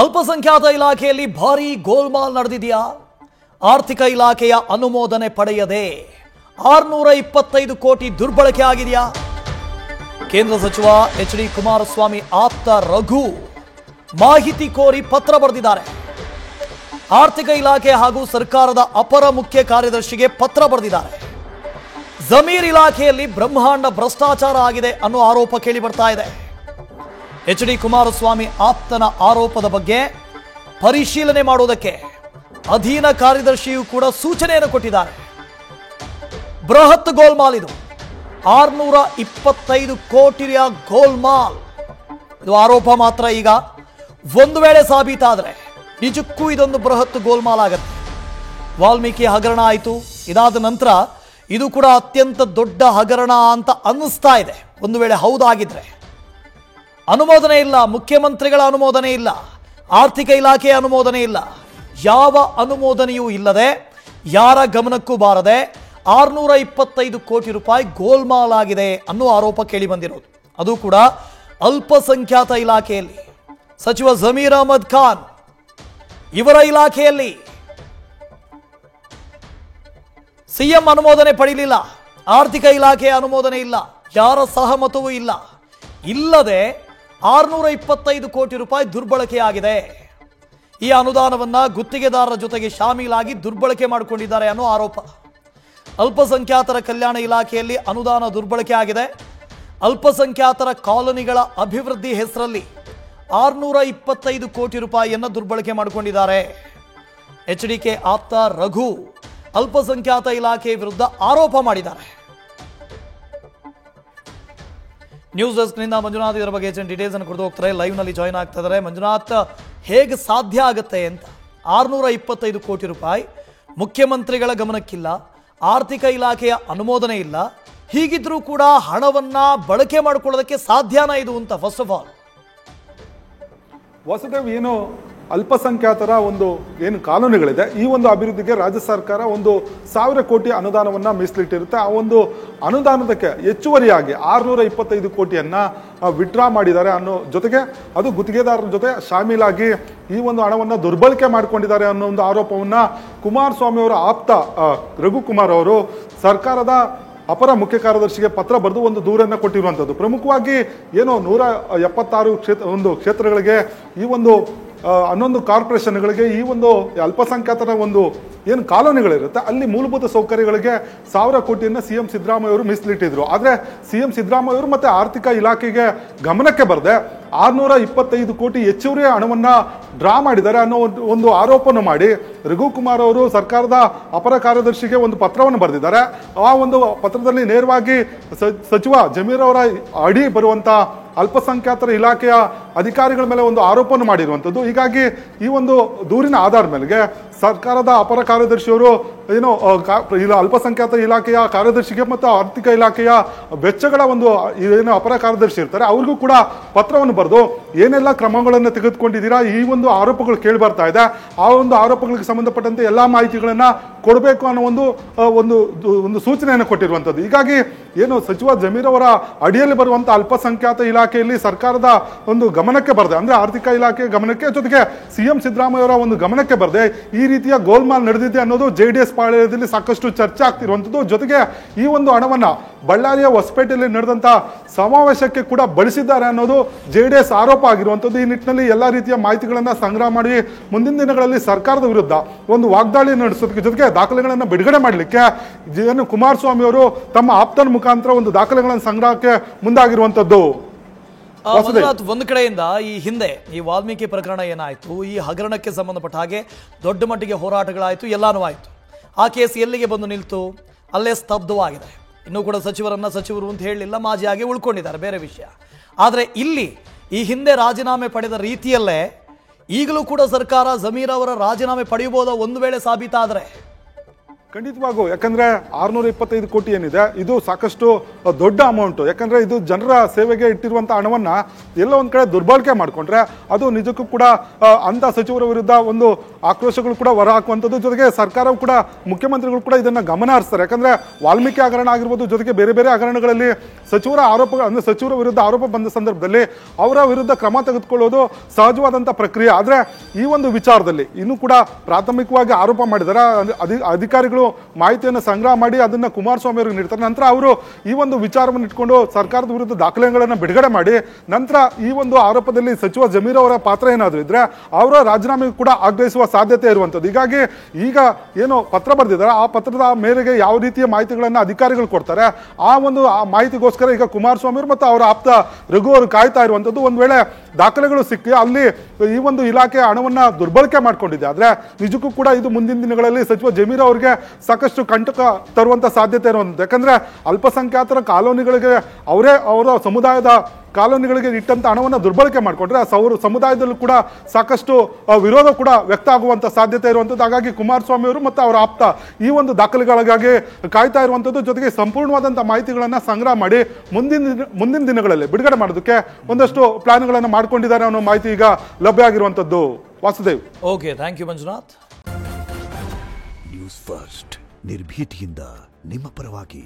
ಅಲ್ಪಸಂಖ್ಯಾತ ಇಲಾಖೆಯಲ್ಲಿ ಭಾರೀ ಗೋಲ್ಮಾಲ್ ನಡೆದಿದೆಯಾ? ಆರ್ಥಿಕ ಇಲಾಖೆಯ ಅನುಮೋದನೆ ಪಡೆಯದೆ 625 ಕೋಟಿ ದುರ್ಬಳಕೆ ಆಗಿದೆಯಾ? ಕೇಂದ್ರ ಸಚಿವ ಎಚ್.ಡಿ. ಕುಮಾರಸ್ವಾಮಿ ಆಪ್ತ ರಘು ಮಾಹಿತಿ ಕೋರಿ ಪತ್ರ ಬರೆದಿದ್ದಾರೆ. ಆರ್ಥಿಕ ಇಲಾಖೆ ಹಾಗೂ ಸರ್ಕಾರದ ಅಪರ ಮುಖ್ಯ ಕಾರ್ಯದರ್ಶಿಗೆ ಪತ್ರ ಬರೆದಿದ್ದಾರೆ. ಜಮೀರ್ ಇಲಾಖೆಯಲ್ಲಿ ಬ್ರಹ್ಮಾಂಡ ಭ್ರಷ್ಟಾಚಾರ ಆಗಿದೆ ಅನ್ನೋ ಆರೋಪ ಕೇಳಿ ಬರ್ತಾ ಇದೆ. ಎಚ್.ಡಿ. ಕುಮಾರಸ್ವಾಮಿ ಆಪ್ತನ ಆರೋಪದ ಬಗ್ಗೆ ಪರಿಶೀಲನೆ ಮಾಡುವುದಕ್ಕೆ ಅಧೀನ ಕಾರ್ಯದರ್ಶಿಯು ಕೂಡ ಸೂಚನೆಯನ್ನು ಕೊಟ್ಟಿದ್ದಾರೆ. ಬೃಹತ್ ಗೋಲ್ಮಾಲ್ ಇದು, 625 ಕೋಟಿಯ ಗೋಲ್ಮಾಲ್. ಇದು ಆರೋಪ ಮಾತ್ರ. ಈಗ ಒಂದು ವೇಳೆ ಸಾಬೀತಾದರೆ ನಿಜಕ್ಕೂ ಇದೊಂದು ಬೃಹತ್ ಗೋಲ್ಮಾಲ್ ಆಗುತ್ತೆ. ವಾಲ್ಮೀಕಿ ಹಗರಣ ಆಯಿತು, ಇದಾದ ನಂತರ ಇದು ಕೂಡ ಅತ್ಯಂತ ದೊಡ್ಡ ಹಗರಣ ಅಂತ ಅನ್ನಿಸ್ತಾ ಇದೆ. ಒಂದು ವೇಳೆ ಹೌದಾಗಿದ್ರೆ ಅನುಮೋದನೆ ಇಲ್ಲ, ಮುಖ್ಯಮಂತ್ರಿಗಳ ಅನುಮೋದನೆ ಇಲ್ಲ, ಆರ್ಥಿಕ ಇಲಾಖೆಯ ಅನುಮೋದನೆ ಇಲ್ಲ, ಯಾವ ಅನುಮೋದನೆಯೂ ಇಲ್ಲದೆ ಯಾರ ಗಮನಕ್ಕೂ ಬಾರದೆ 625 ಕೋಟಿ ರೂಪಾಯಿ ಗೋಲ್ಮಾಲ್ ಆಗಿದೆ ಅನ್ನೋ ಆರೋಪ ಕೇಳಿ ಬಂದಿರೋದು. ಅದು ಕೂಡ ಅಲ್ಪಸಂಖ್ಯಾತ ಇಲಾಖೆಯಲ್ಲಿ. ಸಚಿವ ಜಮೀರ್ ಅಹಮದ್ ಖಾನ್ ಇವರ ಇಲಾಖೆಯಲ್ಲಿ ಸಿಎಂ ಅನುಮೋದನೆ ಪಡೆಯಲಿಲ್ಲ, ಆರ್ಥಿಕ ಇಲಾಖೆಯ ಅನುಮೋದನೆ ಇಲ್ಲ, ಯಾರ ಸಹಮತವೂ ಇಲ್ಲ. ಇಲ್ಲದೆ 625 ಕೋಟಿ ರೂಪಾಯಿ ದುರ್ಬಳಕೆಯಾಗಿದೆ. ಈ ಅನುದಾನವನ್ನ ಗುತ್ತಿಗೆದಾರರ ಜೊತೆಗೆ ಶಾಮೀಲಾಗಿ ದುರ್ಬಳಕೆ ಮಾಡಿಕೊಂಡಿದ್ದಾರೆ ಅನ್ನೋ ಆರೋಪ. ಅಲ್ಪಸಂಖ್ಯಾತರ ಕಲ್ಯಾಣ ಇಲಾಖೆಯಲ್ಲಿ ಅನುದಾನ ದುರ್ಬಳಕೆ ಆಗಿದೆ. ಅಲ್ಪಸಂಖ್ಯಾತರ ಕಾಲೋನಿಗಳ ಅಭಿವೃದ್ಧಿ ಹೆಸರಲ್ಲಿ 625 ಕೋಟಿ ರೂಪಾಯಿಯನ್ನು ದುರ್ಬಳಕೆ ಮಾಡಿಕೊಂಡಿದ್ದಾರೆ. ಎಚ್.ಡಿ.ಕೆ ಆಪ್ತ ರಘು ಅಲ್ಪಸಂಖ್ಯಾತ ಇಲಾಖೆ ವಿರುದ್ಧ ಆರೋಪ ಮಾಡಿದ್ದಾರೆ. ನ್ಯೂಸ್ ಡೆಸ್ಕ್ನಿಂದ ಮಂಜುನಾಥ್ ಇದರ ಬಗ್ಗೆ ಹೆಚ್ಚಿನ ಡೀಟೇಲ್ಸ್ ಅನ್ನು ಕೊಡ್ತು ಹೋಗ್ತಾರೆ. ಲೈವ್ ನಲ್ಲಿ ಜಾಯ್ನ್ ಆಗ್ತಾ ಇದ್ದಾರೆ. ಮಂಜುನಾಥ್, ಹೇಗೆ ಸಾಧ್ಯ ಆಗುತ್ತೆ ಅಂತ 625 ಕೋಟಿ ರೂಪಾಯಿ ಮುಖ್ಯಮಂತ್ರಿಗಳ ಗಮನಕ್ಕಿಲ್ಲ, ಆರ್ಥಿಕ ಇಲಾಖೆಯ ಅನುಮೋದನೆ ಇಲ್ಲ, ಹೀಗಿದ್ರೂ ಕೂಡ ಹಣವನ್ನ ಬಳಕೆ ಮಾಡಿಕೊಳ್ಳೋದಕ್ಕೆ ಸಾಧ್ಯನಾ ಇದು ಅಂತ? ಫಸ್ಟ್ ಆಫ್ ಆಲ್ ವಾಸುದೇವ್, ಏನು ಅಲ್ಪಸಂಖ್ಯಾತರ ಒಂದು ಏನು ಕಾನೂನುಗಳಿದೆ, ಈ ಒಂದು ಅಭಿವೃದ್ಧಿಗೆ ರಾಜ್ಯ ಸರ್ಕಾರ 1,000 ಕೋಟಿ ಅನುದಾನವನ್ನು ಮೀಸಲಿಟ್ಟಿರುತ್ತೆ. ಆ ಒಂದು ಅನುದಾನದಕ್ಕೆ ಹೆಚ್ಚುವರಿಯಾಗಿ 625 ಕೋಟಿಯನ್ನು ವಿಡ್ರಾ ಮಾಡಿದ್ದಾರೆ ಅನ್ನೋ ಜೊತೆಗೆ ಅದು ಗುತ್ತಿಗೆದಾರರ ಜೊತೆ ಶಾಮೀಲಾಗಿ ಈ ಒಂದು ಹಣವನ್ನು ದುರ್ಬಳಕೆ ಮಾಡಿಕೊಂಡಿದ್ದಾರೆ ಅನ್ನೋ ಒಂದು ಆರೋಪವನ್ನು ಕುಮಾರಸ್ವಾಮಿ ಅವರ ಆಪ್ತ ರಘುಕುಮಾರ್ ಅವರು ಸರ್ಕಾರದ ಅಪರ ಮುಖ್ಯ ಕಾರ್ಯದರ್ಶಿಗೆ ಪತ್ರ ಬರೆದು ಒಂದು ದೂರನ್ನು ಕೊಟ್ಟಿರುವಂಥದ್ದು. ಪ್ರಮುಖವಾಗಿ ಏನು 176 ಕ್ಷೇತ್ರಗಳಿಗೆ ಈ ಒಂದು 11 ಕಾರ್ಪೊರೇಷನ್ಗಳಿಗೆ ಈ ಒಂದು ಅಲ್ಪಸಂಖ್ಯಾತರ ಒಂದು ಏನು ಕಾಲೋನಿಗಳಿರುತ್ತೆ ಅಲ್ಲಿ ಮೂಲಭೂತ ಸೌಕರ್ಯಗಳಿಗೆ 1,000 ಕೋಟಿಯನ್ನು ಸಿಎಂ ಸಿದ್ದರಾಮಯ್ಯ ಅವರು ಮೀಸಲಿಟ್ಟಿದ್ರು. ಆದರೆ ಸಿಎಂ ಸಿದ್ದರಾಮಯ್ಯ ಅವರು ಮತ್ತೆ ಆರ್ಥಿಕ ಇಲಾಖೆಗೆ ಗಮನಕ್ಕೆ ಬರದೆ 625 ಕೋಟಿ ಹೆಚ್ಚುವರಿ ಹಣವನ್ನು ಡ್ರಾ ಮಾಡಿದ್ದಾರೆ ಅನ್ನೋ ಒಂದು ಆರೋಪವನ್ನು ಮಾಡಿ ರಘುಕುಮಾರ್ ಅವರು ಸರ್ಕಾರದ ಅಪರ ಕಾರ್ಯದರ್ಶಿಗೆ ಒಂದು ಪತ್ರವನ್ನು ಬರೆದಿದ್ದಾರೆ. ಆ ಒಂದು ಪತ್ರದಲ್ಲಿ ನೇರವಾಗಿ ಸಚಿವ ಜಮೀರ್ ಅವರ ಅಡಿ ಬರುವಂತ ಅಲ್ಪಸಂಖ್ಯಾತರ ಇಲಾಖೆಯ ಅಧಿಕಾರಿಗಳ ಮೇಲೆ ಒಂದು ಆರೋಪವನ್ನು ಮಾಡಿರುವಂಥದ್ದು. ಹೀಗಾಗಿ ಈ ಒಂದು ದೂರಿನ ಆಧಾರದ ಮೇಲೆಗೆ ಸರ್ಕಾರದ ಅಪರ ಕಾರ್ಯದರ್ಶಿಯವರು ಏನು ಅಲ್ಪಸಂಖ್ಯಾತ ಇಲಾಖೆಯ ಕಾರ್ಯದರ್ಶಿಗೆ ಮತ್ತು ಆರ್ಥಿಕ ಇಲಾಖೆಯ ವೆಚ್ಚಗಳ ಒಂದು ಏನು ಅಪರ ಕಾರ್ಯದರ್ಶಿ ಇರ್ತಾರೆ ಅವ್ರಿಗೂ ಕೂಡ ಪತ್ರವನ್ನು ಬರೆದು ಏನೆಲ್ಲ ಕ್ರಮಗಳನ್ನು ತೆಗೆದುಕೊಂಡಿದ್ದೀರಾ, ಈ ಒಂದು ಆರೋಪಗಳು ಕೇಳಿ ಬರ್ತಾ ಇದೆ, ಆ ಒಂದು ಆರೋಪಗಳಿಗೆ ಸಂಬಂಧಪಟ್ಟಂತೆ ಎಲ್ಲ ಮಾಹಿತಿಗಳನ್ನು ಕೊಡಬೇಕು ಅನ್ನೋ ಒಂದು ಸೂಚನೆಯನ್ನು ಕೊಟ್ಟಿರುವಂಥದ್ದು. ಹೀಗಾಗಿ ಏನು ಸಚಿವ ಜಮೀರ್ ಅವರ ಅಡಿಯಲ್ಲಿ ಬರುವಂಥ ಅಲ್ಪಸಂಖ್ಯಾತ ಇಲಾಖೆಯಲ್ಲಿ ಸರ್ಕಾರದ ಒಂದು ಗಮನಕ್ಕೆ ಬರದೆ, ಅಂದ್ರೆ ಆರ್ಥಿಕ ಇಲಾಖೆ ಗಮನಕ್ಕೆ ಜೊತೆಗೆ ಸಿಎಂ ಸಿದ್ದರಾಮಯ್ಯ ಅವರ ಒಂದು ಗಮನಕ್ಕೆ ಬರದೆ ಈ ರೀತಿಯ ಗೋಲ್ಮಾಲ್ ನಡೆದಿದೆ ಅನ್ನೋದು JDS ಪಾಳ್ಯದಲ್ಲಿ ಸಾಕಷ್ಟು ಚರ್ಚೆ ಆಗ್ತಿರುವಂಥದ್ದು. ಜೊತೆಗೆ ಈ ಒಂದು ಹಣವನ್ನ ಬಳ್ಳಾರಿಯ ಹೊಸಪೇಟೆಯಲ್ಲಿ ನಡೆದಂತ ಸಮಾವೇಶಕ್ಕೆ ಕೂಡ ಬಳಸಿದ್ದಾರೆ ಅನ್ನೋದು JDS ಆರೋಪ ಆಗಿರುವಂಥದ್ದು. ಈ ನಿಟ್ಟಿನಲ್ಲಿ ಎಲ್ಲಾ ರೀತಿಯ ಮಾಹಿತಿಗಳನ್ನ ಸಂಗ್ರಹ ಮಾಡಿ ಮುಂದಿನ ದಿನಗಳಲ್ಲಿ ಸರ್ಕಾರದ ವಿರುದ್ಧ ಒಂದು ವಾಗ್ದಾಳಿ ನಡೆಸೋದಕ್ಕೆ ಜೊತೆಗೆ ದಾಖಲೆಗಳನ್ನು ಬಿಡುಗಡೆ ಮಾಡಲಿಕ್ಕೆ ಏನು ಕುಮಾರಸ್ವಾಮಿ ಅವರು ತಮ್ಮ ಆಪ್ತನ ಮುಖಾಂತರ ಒಂದು ದಾಖಲೆಗಳನ್ನು ಸಂಗ್ರಹಕ್ಕೆ ಮುಂದಾಗಿರುವಂಥದ್ದು. ಒಂದು ಕಡೆಯಿಂದ ಈ ಹಿಂದೆ ಈ ವಾಲ್ಮೀಕಿ ಪ್ರಕರಣ ಏನಾಯ್ತು, ಈ ಹಗರಣಕ್ಕೆ ಸಂಬಂಧಪಟ್ಟ ಹಾಗೆ ದೊಡ್ಡ ಮಟ್ಟಿಗೆ ಹೋರಾಟಗಳಾಯಿತು, ಎಲ್ಲಾನು ಆಯಿತು. ಆ ಕೇಸ್ ಎಲ್ಲಿಗೆ ಬಂದು ನಿಲ್ತು? ಅಲ್ಲೇ ಸ್ತಬ್ಧವಾಗಿದೆ. ಇನ್ನೂ ಕೂಡ ಸಚಿವರು ಅಂತ ಹೇಳಲಿಲ್ಲ, ಮಾಜಿಯಾಗಿ ಉಳ್ಕೊಂಡಿದ್ದಾರೆ, ಬೇರೆ ವಿಷಯ. ಆದರೆ ಇಲ್ಲಿ ಈ ಹಿಂದೆ ರಾಜೀನಾಮೆ ಪಡೆದ ರೀತಿಯಲ್ಲೇ ಈಗಲೂ ಕೂಡ ಸರ್ಕಾರ ಜಮೀರ್ ಅವರ ರಾಜೀನಾಮೆ ಪಡೆಯಬಹುದಾ ಒಂದು ವೇಳೆ ಸಾಬೀತಾದರೆ? ಖಂಡಿತವಾಗೂ, ಯಾಕಂದ್ರೆ 625 ಕೋಟಿ ಏನಿದೆ ಇದು ಸಾಕಷ್ಟು ದೊಡ್ಡ ಅಮೌಂಟ್. ಯಾಕಂದ್ರೆ ಇದು ಜನರ ಸೇವೆಗೆ ಇಟ್ಟಿರುವಂತ ಹಣವನ್ನ ಎಲ್ಲ ಒಂದ್ ಕಡೆ ದುರ್ಬಳಕೆ ಮಾಡ್ಕೊಂಡ್ರೆ ಅದು ನಿಜಕ್ಕೂ ಕೂಡ ಅಂತ ಸಚಿವರ ವಿರುದ್ಧ ಒಂದು ಆಕ್ರೋಶಗಳು ಕೂಡ ಹೊರ ಹಾಕುವಂಥದ್ದು. ಜೊತೆಗೆ ಸರ್ಕಾರವು ಕೂಡ, ಮುಖ್ಯಮಂತ್ರಿಗಳು ಕೂಡ ಇದನ್ನ ಗಮನ ಹರಿಸ್ತಾರೆ. ಯಾಕಂದ್ರೆ ವಾಲ್ಮೀಕಿ ಹಗರಣ ಆಗಿರ್ಬೋದು, ಜೊತೆಗೆ ಬೇರೆ ಬೇರೆ ಹಗರಣಗಳಲ್ಲಿ ಸಚಿವರ ಆರೋಪ, ಅಂದ್ರೆ ಸಚಿವರ ವಿರುದ್ಧ ಆರೋಪ ಬಂದ ಸಂದರ್ಭದಲ್ಲಿ ಅವರ ವಿರುದ್ಧ ಕ್ರಮ ತೆಗೆದುಕೊಳ್ಳೋದು ಸಹಜವಾದಂತ ಪ್ರಕ್ರಿಯೆ. ಆದ್ರೆ ಈ ಒಂದು ವಿಚಾರದಲ್ಲಿ ಇನ್ನೂ ಕೂಡ ಪ್ರಾಥಮಿಕವಾಗಿ ಆರೋಪ ಮಾಡಿದಾರೆ. ಅಧಿಕಾರಿಗಳು ಮಾಹಿತಿಯನ್ನು ಸಂಗ್ರಹ ಮಾಡಿ ಅದನ್ನ ಕುಮಾರಸ್ವಾಮಿ ಅವರಿಗೆ ನೀಡ್ತಾರೆ. ನಂತರ ಅವರು ಈ ಒಂದು ವಿಚಾರವನ್ನು ಇಟ್ಕೊಂಡು ಸರ್ಕಾರದ ವಿರುದ್ಧ ದಾಖಲೆಗಳನ್ನು ಬಿಡುಗಡೆ ಮಾಡಿ ನಂತರ ಈ ಒಂದು ಆರೋಪದಲ್ಲಿ ಸಚಿವ ಜಮೀರ್ ಅವರ ಪಾತ್ರ ಏನಾದರೂ ಇದ್ರೆ ಅವರ ರಾಜೀನಾಮೆ ಕೂಡ ಆಗ್ರಹಿಸುವ ಸಾಧ್ಯತೆ ಇರುವಂತದ್ದು. ಹೀಗಾಗಿ ಈಗ ಏನು ಪತ್ರ ಬರೆದಿದ್ದಾರೆ ಆ ಪತ್ರದ ಮೇರೆಗೆ ಯಾವ ರೀತಿಯ ಮಾಹಿತಿಗಳನ್ನು ಅಧಿಕಾರಿಗಳು ಕೊಡ್ತಾರೆ ಆ ಮಾಹಿತಿಗೋಸ್ಕರ ಈಗ ಕುಮಾರಸ್ವಾಮಿ ಅವರು ಮತ್ತು ಅವರ ಆಪ್ತ ರಘು ಅವರು ಕಾಯ್ತಾ ಇರುವಂತದ್ದು. ಒಂದ್ ವೇಳೆ ದಾಖಲೆಗಳು ಸಿಕ್ಕಿ ಅಲ್ಲಿ ಈ ಒಂದು ಇಲಾಖೆ ಹಣವನ್ನ ದುರ್ಬಳಕೆ ಮಾಡ್ಕೊಂಡಿದೆ ಆದ್ರೆ ನಿಜಕ್ಕೂ ಕೂಡ ಇದು ಮುಂದಿನ ದಿನಗಳಲ್ಲಿ ಸಚಿವ ಜಮೀರ್ ಅವರಿಗೆ ಸಾಕಷ್ಟು ಕಂಟಕ ತರುವಂತ ಸಾಧ್ಯತೆ ಇರುವಂಥದ್ದು. ಯಾಕಂದ್ರೆ ಅಲ್ಪಸಂಖ್ಯಾತರ ಕಾಲೋನಿಗಳಿಗೆ ಅವರ ಸಮುದಾಯದ ಕಾಲೋನಿಗಳಿಗೆ ಇಟ್ಟಂತ ಹಣವನ್ನು ದುರ್ಬಳಕೆ ಮಾಡಿಕೊಂಡ್ರೆ ಸಮುದಾಯದಲ್ಲೂ ಕೂಡ ಸಾಕಷ್ಟು ವಿರೋಧ ಕೂಡ ವ್ಯಕ್ತ ಆಗುವಂತ ಸಾಧ್ಯತೆ ಇರುವಂಥದ್ದು. ಹಾಗಾಗಿ ಕುಮಾರಸ್ವಾಮಿ ಅವರು ಮತ್ತು ಅವರ ಆಪ್ತ ಈ ಒಂದು ದಾಖಲೆಗಳಿಗಾಗಿ ಕಾಯ್ತಾ ಇರುವಂಥದ್ದು. ಜೊತೆಗೆ ಸಂಪೂರ್ಣವಾದಂತಹ ಮಾಹಿತಿಗಳನ್ನ ಸಂಗ್ರಹ ಮಾಡಿ ಮುಂದಿನ ದಿನಗಳಲ್ಲಿ ಬಿಡುಗಡೆ ಮಾಡೋದಕ್ಕೆ ಒಂದಷ್ಟು ಪ್ಲಾನ್ಗಳನ್ನು ಮಾಡ್ಕೊಂಡಿದ್ದಾರೆ ಅನ್ನೋ ಮಾಹಿತಿ ಈಗ ಲಭ್ಯ ಆಗಿರುವಂಥದ್ದು. Vasudev. Okay, thank you Manjunath. News First ನಿರ್ಭೀತಿಯಿಂದ ನಿಮ್ಮ ಪರವಾಗಿ.